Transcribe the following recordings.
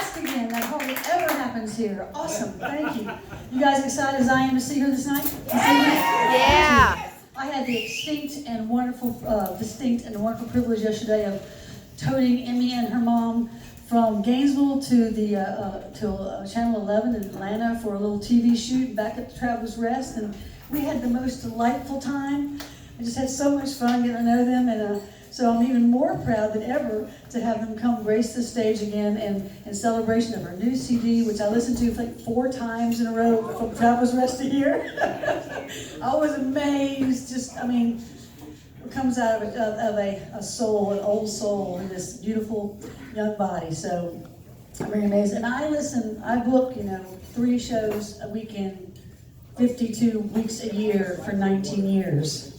ask again. That hardly ever happens here. Awesome. Thank you. You guys excited as I am to see her this night? Yeah. I had the distinct and wonderful privilege yesterday of toting Emmy and her mom from Gainesville to the Channel 11 in Atlanta for a little TV shoot back at the Travelers Rest, and we had the most delightful time. I just had so much fun getting to know them, and so I'm even more proud than ever to have them come grace the stage again and in celebration of her new CD, which I listened to like 4 times in a row from Travelers Rest to here. I was amazed. It comes out of a soul, an old soul in this beautiful young body. So I'm very amazed. And I book, 3 shows a weekend, 52 weeks a year for 19 years.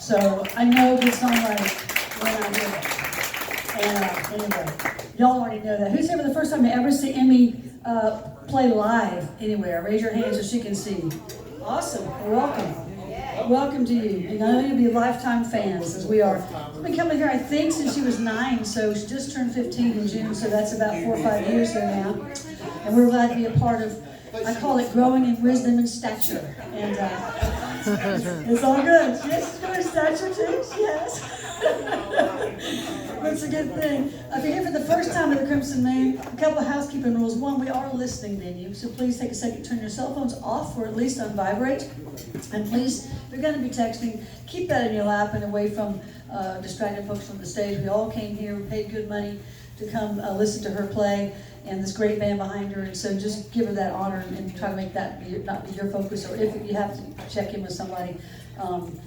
So I know good songwriting when I hear it. And anyway, y'all already know that. Who's here for the first time to ever see Emmy play live anywhere? Raise your hand so she can see. Awesome. Welcome. Welcome to you. And I know you'll be lifetime fans, as we are. She's been coming here, I think, since she was 9, so she just turned 15 in June, so that's about 4 or 5 years here now. And we're glad to be a part of, I call it growing in wisdom and stature. And it's all good. Yes, she's growing in stature too. Yes. That's a good thing. If you're here for the first time at the Crimson Moon, a couple of housekeeping rules. One, we are a listening venue, so please take a second, turn your cell phones off or at least on vibrate. And please, if you're going to be texting, keep that in your lap and away from distracted folks from the stage. We all came here, we paid good money to come listen to her play, and this great band behind her, and so just give her that honor and try to make that not be your focus, or if you have to check in with somebody,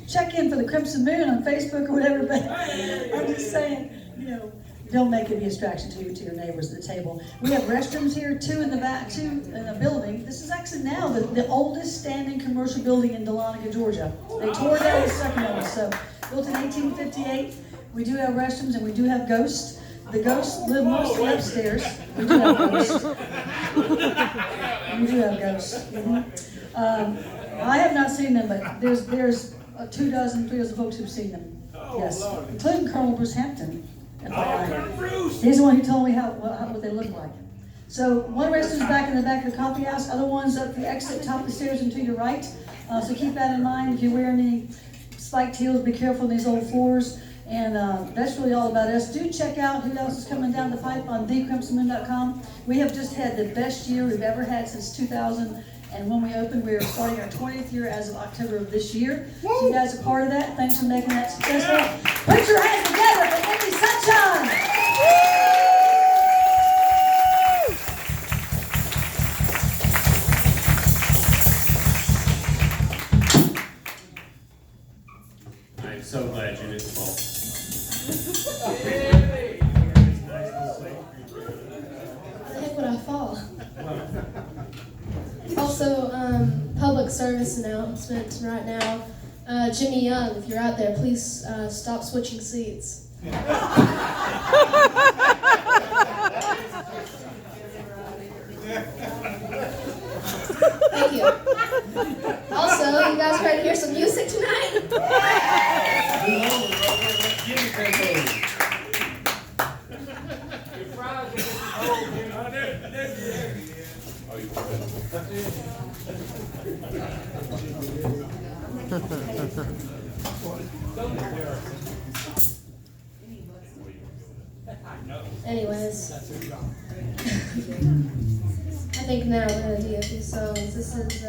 check in for the Crimson Moon on Facebook or whatever, but I'm just saying, don't make it a distraction to your neighbors at the table. We have restrooms here, 2 in the back, 2 in the building. This is actually now the oldest standing commercial building in Dahlonega, Georgia. They tore down the second one, so built in 1858. We do have restrooms and we do have ghosts. The ghosts live mostly upstairs. We do have ghosts. I have not seen them, but there's 3 dozen folks who've seen them. Yes, including Colonel Bruce Hampton. He's the one who told me what they look like. So one restroom's back in the back of the coffee house. Other one's up the exit, top of the stairs and to your right. So keep that in mind. If you're wearing any spiked heels, be careful on these old floors. And that's really all about us. Do check out who else is coming down the pipe on thecrimsonmoon.com. We have just had the best year we've ever had since 2000. And when we opened, we are starting our 20th year as of October of this year. So you guys are part of that. Thanks for making that successful. Put your hands together for Emisunshine. I'm so glad you didn't fall. Why the heck would I fall? Also, public service announcement right now. Jimmy Young, if you're out there, please stop switching seats. Thank you. Also, you guys ready to hear some music tonight? Anyways, I think now we're gonna do a few songs. This is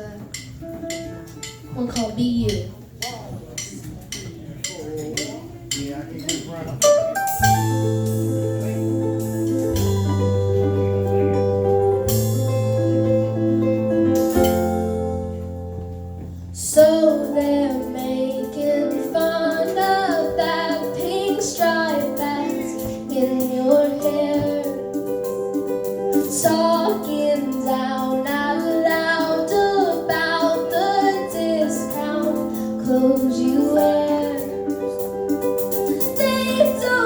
one called Be You. So they're making fun of that pink stripe that's in your hair, talking down out loud about the discount clothes you wear. They don't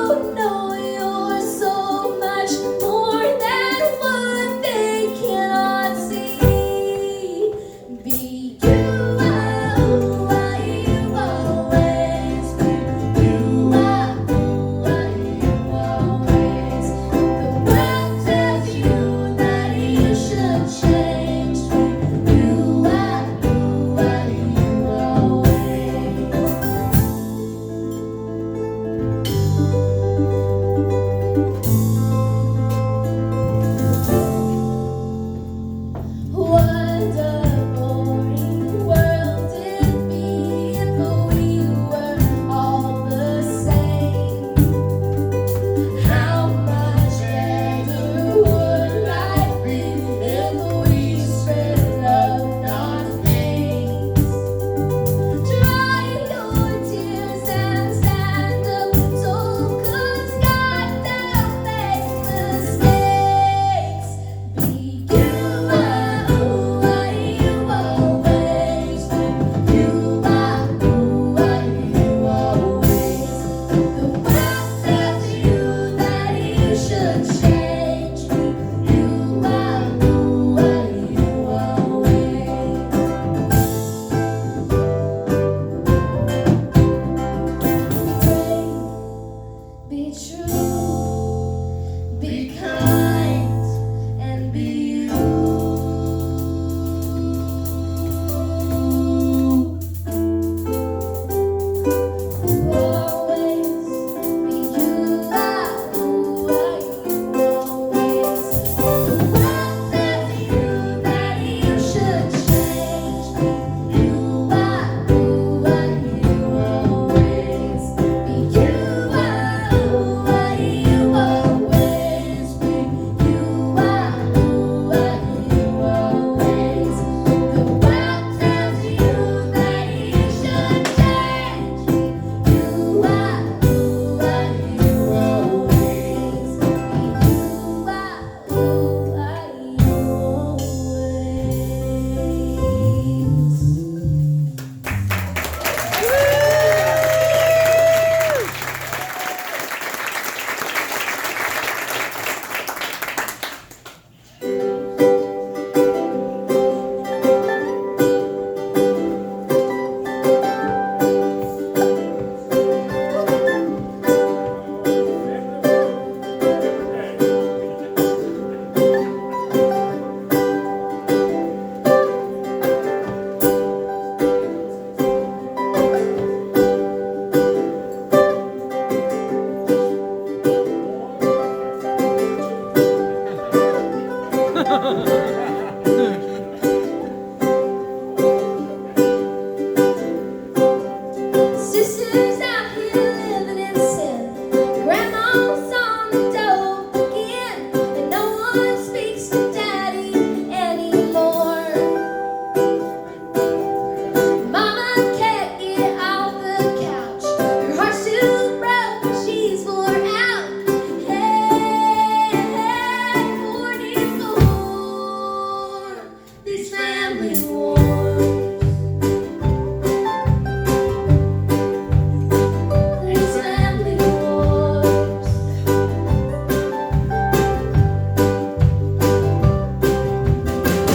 Sisters out here living in sin. Grandma's on the dope again, and no one speaks to Daddy anymore. Mama can't get off the couch. Her heart's too broke, she's wore out. Hey, 44. These family wars. These family wars.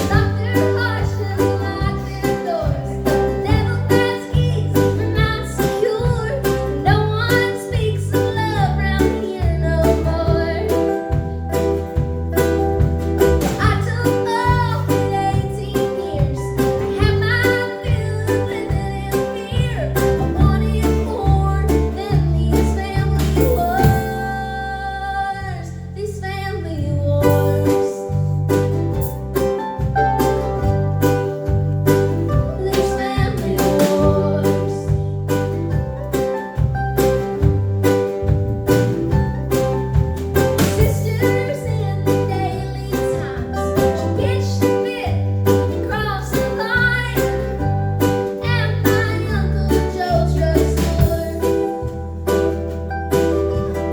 Lock their hearts just like their doors. The devil got keys, we're not secure. No one speaks of love round here no more. I took off at 18 years. I had my feelings living in fear. I wanted more than these family wars. These family wars. These family wars. Sisters in the Daily Times. She pitched a fit and crossed the line at my Uncle Joe's drugstore.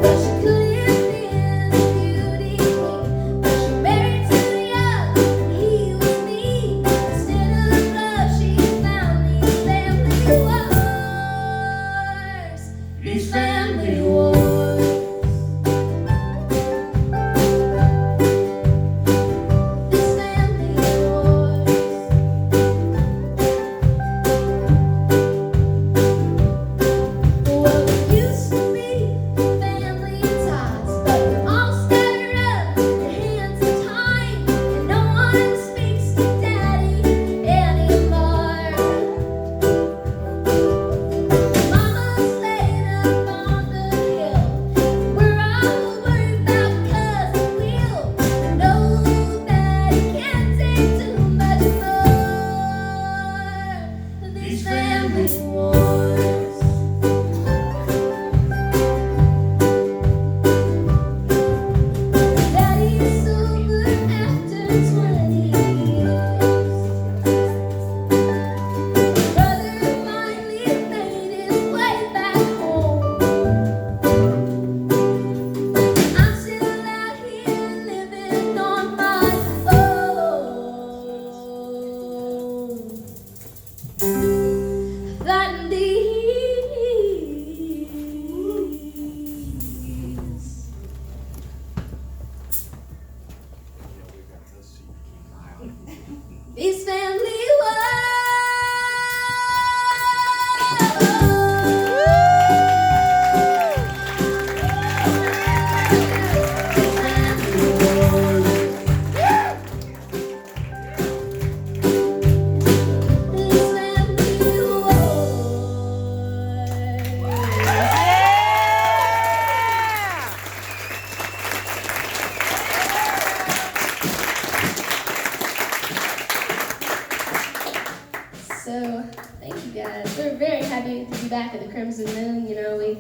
But she could have been a beauty queen. But she married too young, and he was mean. Instead of love, she found these family wars. These family wars. These family wars. Well, we used to be family ties, but we're all scattered up, the hands are tied, and no one speaks to Daddy anymore. Mama's laid up on the hill. We're all worried about Cousin Will. I know that he can't take too much more. These family wars. Daddy's sober after 20 years. Brother finally made his way back home. I'm still out here living on my own. Fighting these family So, thank you guys. We're very happy to be back at the Crimson Moon. You know, we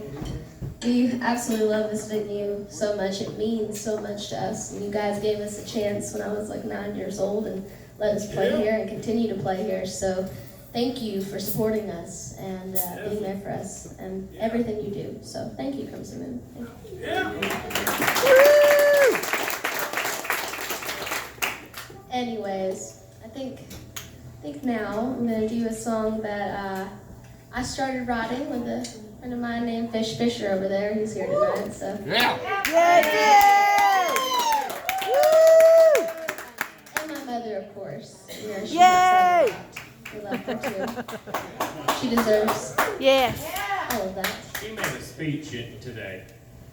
absolutely love this venue so much. It means so much to us. And you guys gave us a chance when I was like 9 years old and let us play here and continue to play here. So, thank you for supporting us and being there for us and everything you do. So, thank you, Crimson Moon. Thank you. Anyways, I think now I'm gonna do a song that I started writing with a friend of mine named Fish Fisher over there. He's here tonight, so. And my mother, of course. You know, she Yay! we love her too. She deserves Yes. all of that. She made a speech today,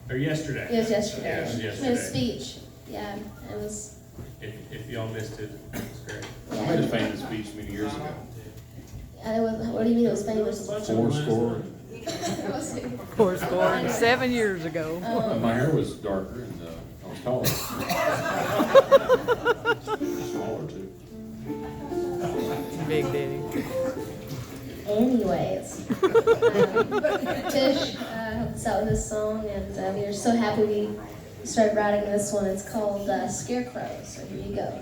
or yesterday. It was yesterday. Yeah, it was She made a yesterday. speech. Yeah, it was. If y'all missed it, it's great. I made a famous speech many years ago. What do you mean it was famous? Fourscore. Four score 7 years ago. My hair was darker and I was taller. Tish helped us out with this song, and we are so happy we started writing this one. It's called Scarecrow, so here you go.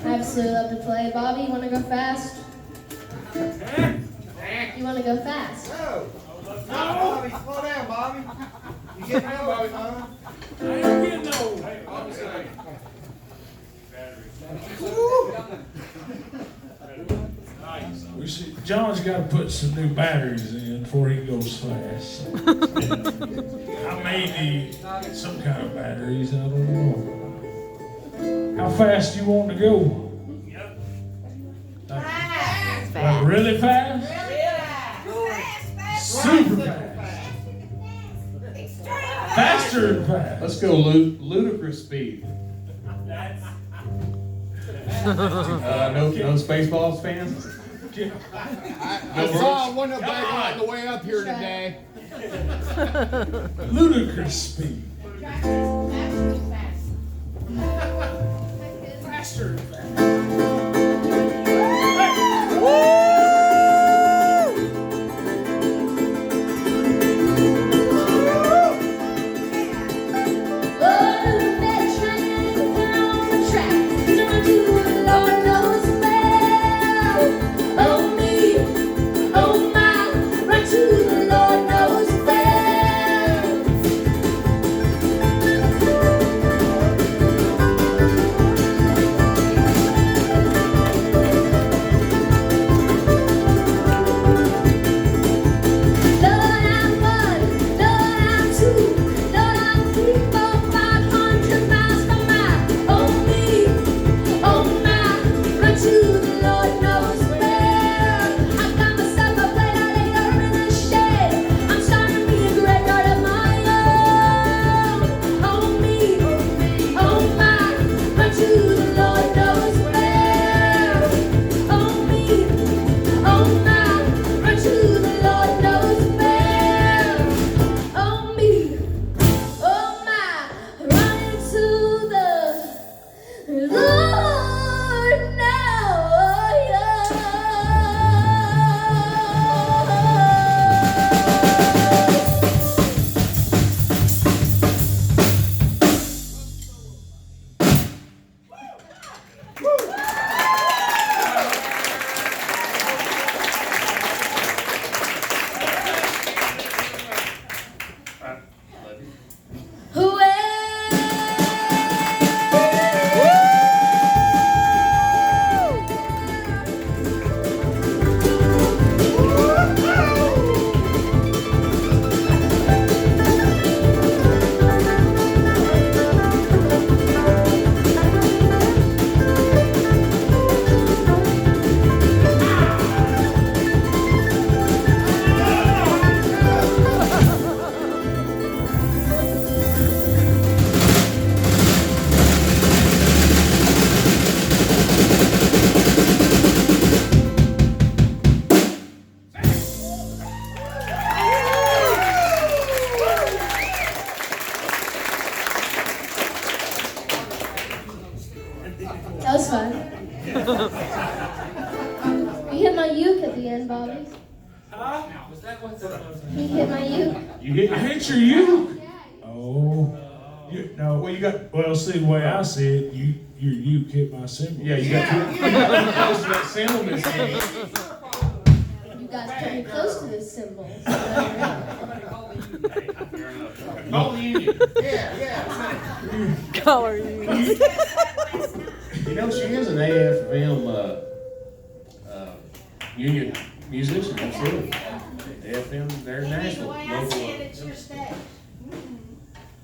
I absolutely love to play. Bobby, you want to go fast? You want to go fast? No, Bobby, slow down, Bobby. You getting down, Bobby, huh? I ain't getting no. We see, John's got to put some new batteries in before he goes fast. I may need some kind of batteries, I don't know. How fast you want to go? Yep. Like really fast? Super fast. Faster Faster and fast. Let's go ludicrous speed. No Spaceballs fans? I saw one of them on the way up here today. Ludicrous speed. Faster and fast. That was fun. You hit my uke at the end, Bobby. Huh? He hit my uke. I hit your uke? Oh. No, well, well, see, the way I see it, your uke hit my cymbal. Yeah, you got too close to that cymbal, Miss Annie. You got pretty close to this symbol. Call the union. Color you. You know, she is an AFM union musician, absolutely. AFM, they're national, local.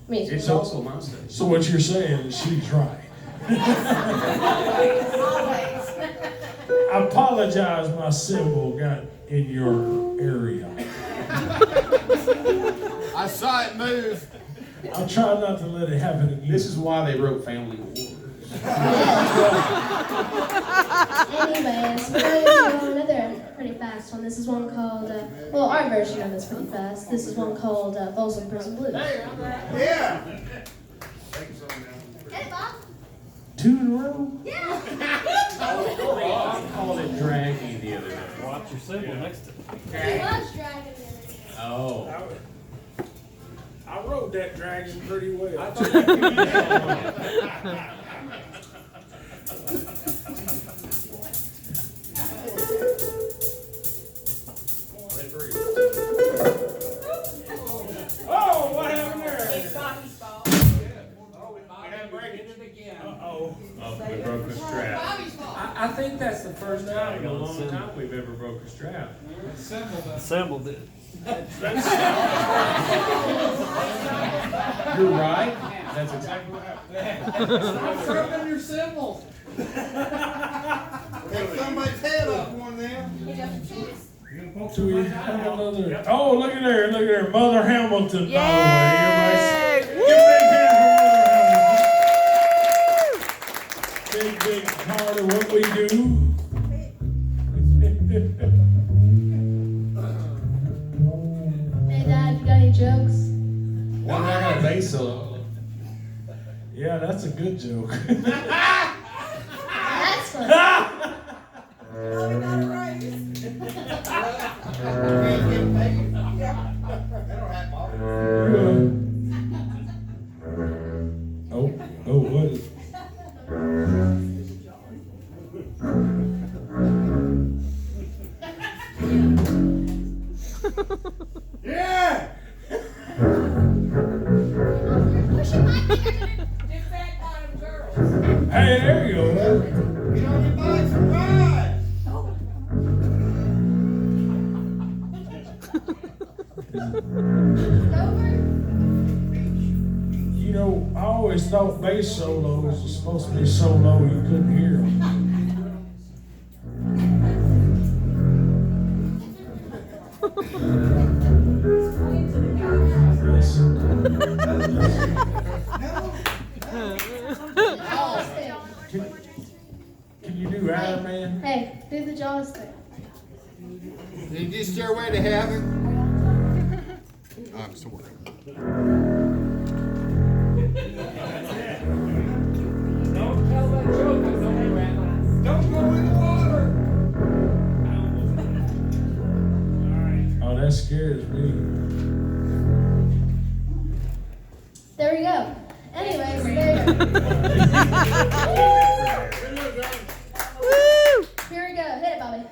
It's also my state. So what you're saying is she's right. I apologize, my cymbal got in your area. I saw it move. I'll try not to let it happen again. This is why they wrote Family War. Anyways, we're going to do another pretty fast one. This is one called, well, our version of it's pretty fast. This is one called Folsom Prison Blues. Yeah. Hey, Bob. 2 in a row? Yeah. I called it draggy the other day. Watch your symbol next to it. He was dragging the other day. Oh. I rode that dragon pretty well. Oh, what happened there? It's Bobby's fault. Uh-oh. Oh, we broke a strap. Bobby's fault. I think that's the first time in a long time we've ever broke a strap. Assembled it. You're right. That's exactly what happened. Stop rubbing your symbols. Take somebody's head off one of them. Do we have another? Oh, look at there, Mother Hamilton, by the way. Yay! Everybody, matter what we do. Hey, Dad, you got any jokes? Well, I got a bass solo. Yeah, that's a good joke. That's fun. Oh, what is Yeah! Hey, there you go. Get on your bikes and ride! You know, I always thought bass solos were supposed to be so low you couldn't hear them. Can you do Iron Man? Hey, do the Jaws thing. Did you stairway to heaven? I'm sorry. Don't tell that joke, Don't go in the water! Oh, that scares me. There we go. Anyways, there you go. Here we go. Hit it, Bobby.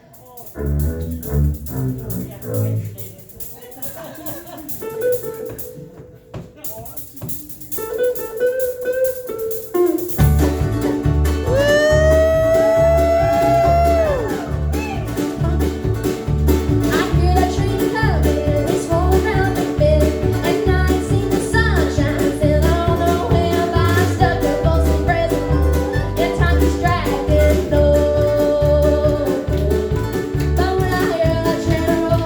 General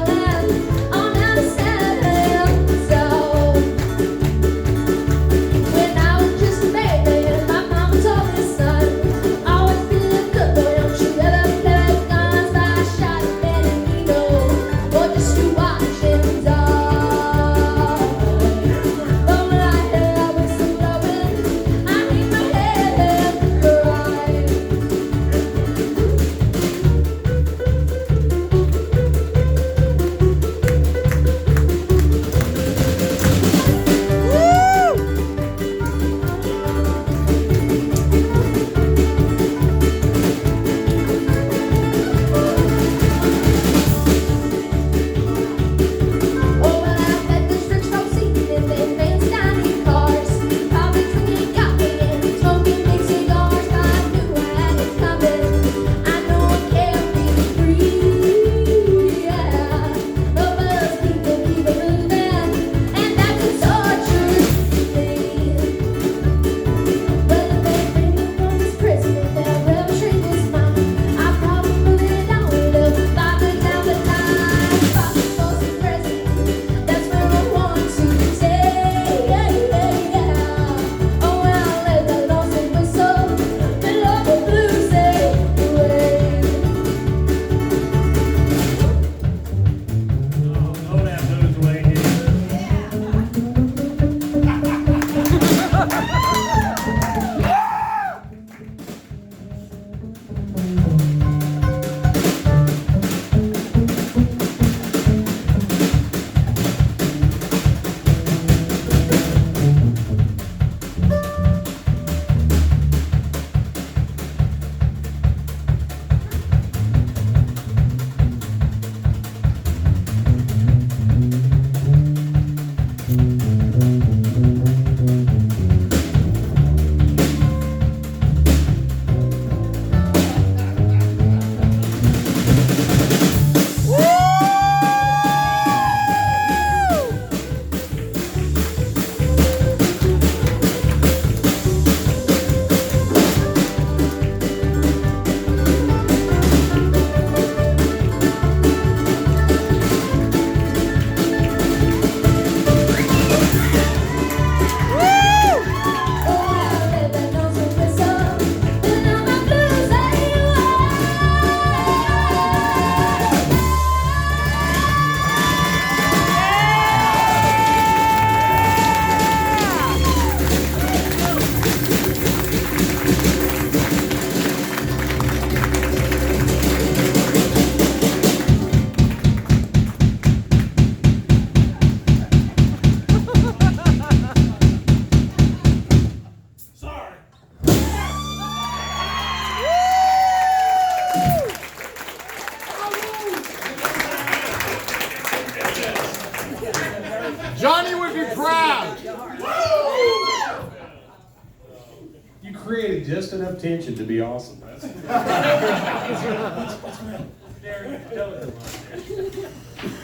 just enough tension to be awesome.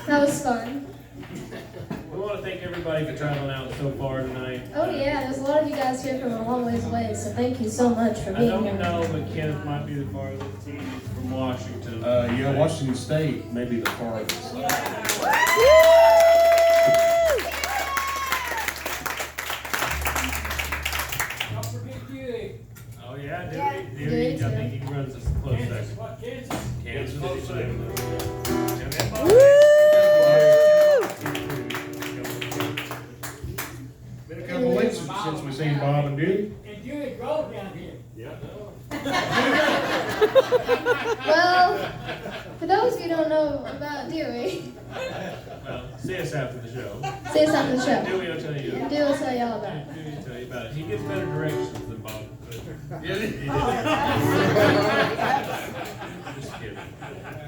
That was fun. We want to thank everybody for traveling out so far tonight. Oh yeah, there's a lot of you guys here from a long ways away, so thank you so much for I being don't here. know, but Kenneth might be the farthest. He's from Washington. Yeah, Washington State may be the farthest. Oh yeah, Dewey. I think he runs a close second. Kansas. Been a couple weeks since we've seen Bob and Dewey. And Dewey drove down here. Well, for those of you who don't know about Dewey, Well, see us after the show. see us after the show. Dewey will tell you. Dewey will tell y'all about it. Dewey will tell you about it. He gives better directions than Bob could. Just kidding.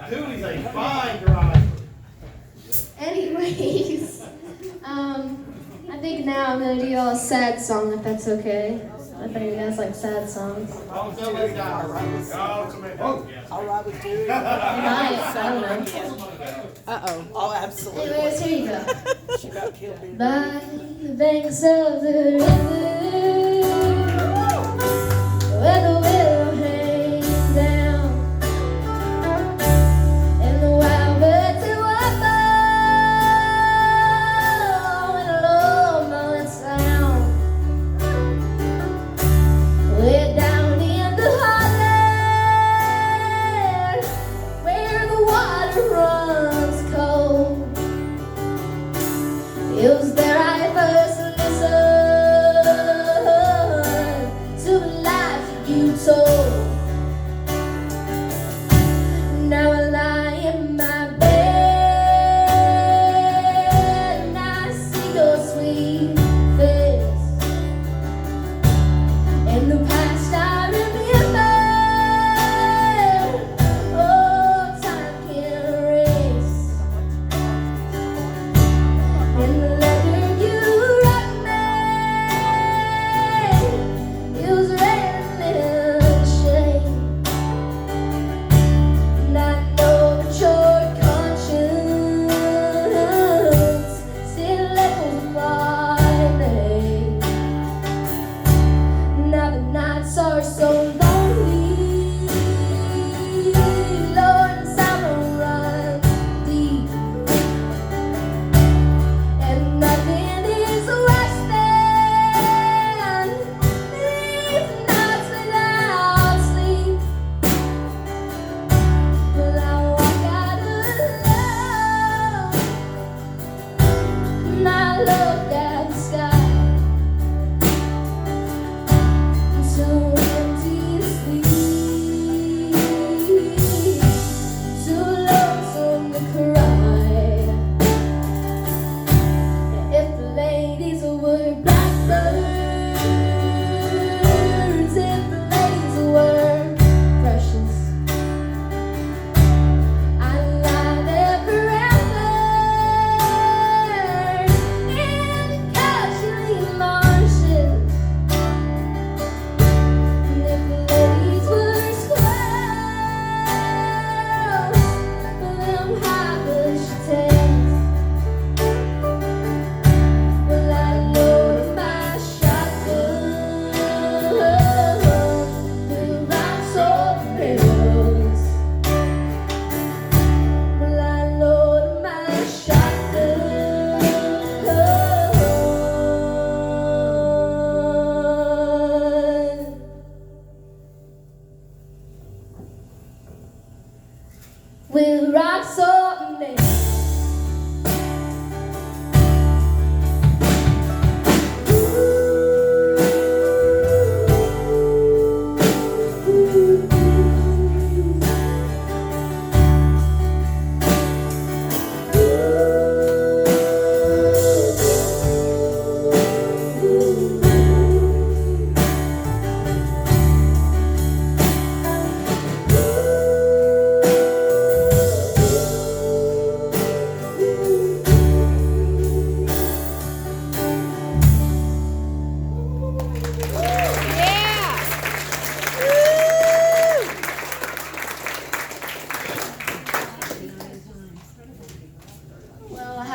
Dewey's a fine driver. Anyways, I think now I'm gonna do y'all a sad song if that's okay. I think you guys like sad songs. Oh, somebody died. Oh, All right with you. I don't know. Uh-oh. Oh, absolutely. Anyways, here you go. She about killed me. By the banks of the river, where the willow hangs down, and the wild birds are above, and a low moaning sound. We're down in the heartland, where the water runs cold. It was there I first listened to the lies you told. Now I lie in my bed and I see your sweet face. In the past I remember, oh, time can erase. In the letter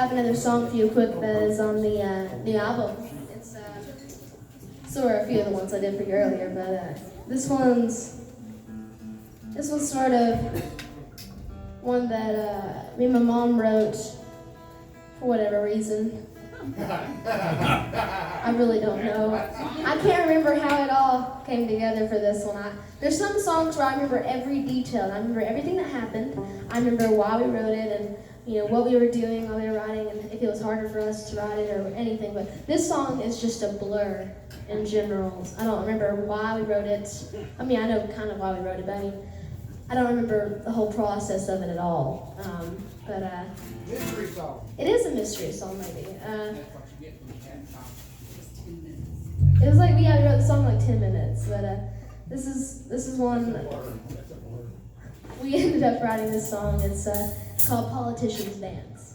have another song for you quick that is on the new album. It's so are a few of the ones I did for you earlier, but this one's sort of one that me and my mom wrote for whatever reason. I really don't know. I can't remember how it all came together for this one. There's some songs where I remember every detail. I remember everything that happened. I remember why we wrote it and what we were doing while we were writing and if it was harder for us to write it or anything. But this song is just a blur in general. I don't remember why we wrote it. I mean, I know kind of why we wrote it, but I don't remember the whole process of it at all. Mystery song. It is a mystery song, maybe. It was like we wrote the song in like 10 minutes, but this is one we ended up writing this song. It's called Politicians Dance.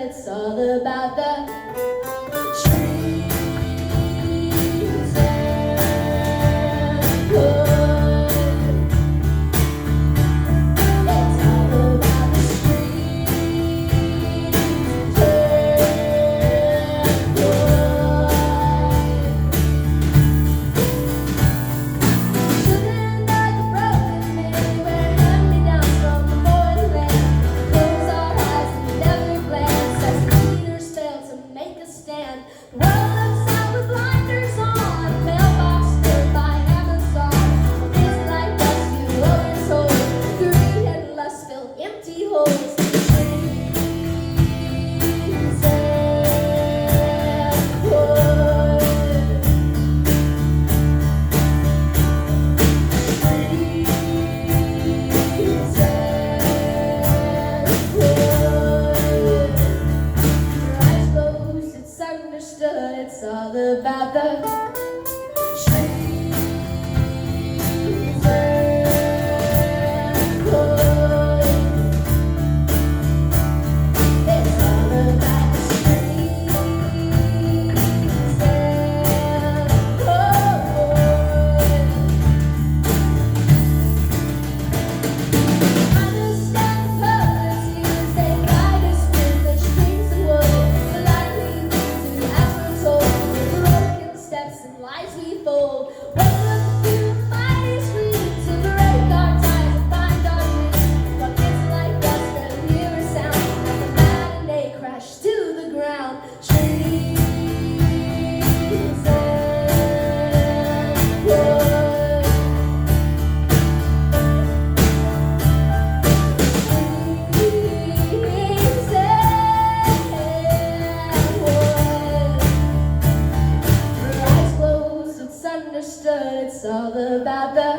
It's all about the trees and wood. It's all about the streets and wood. Children like a broken mirror, wear hand-me-downs from the foreign land. Close our eyes and never glance as leaders fail to make a stand. The world looks out with blinders on, mailbox filled by Amazon. Kids like us, you owe your soul. Greed and lust fill empty holes. Trees and wood. Trees and wood. Your eyes closed, it's understood. It's all about the trees and wood. It's all about the trees and wood. Understand politics, they guide us through the streets of wood. The light we need to ask for told, the broken steps and lies we fold. Wake up to the mighty streets and break our ties and find our dreams. While kids like us can hear a sound as the matinee crash to the ground. Trees and wood. Eyes closed, it's understood. It's all about the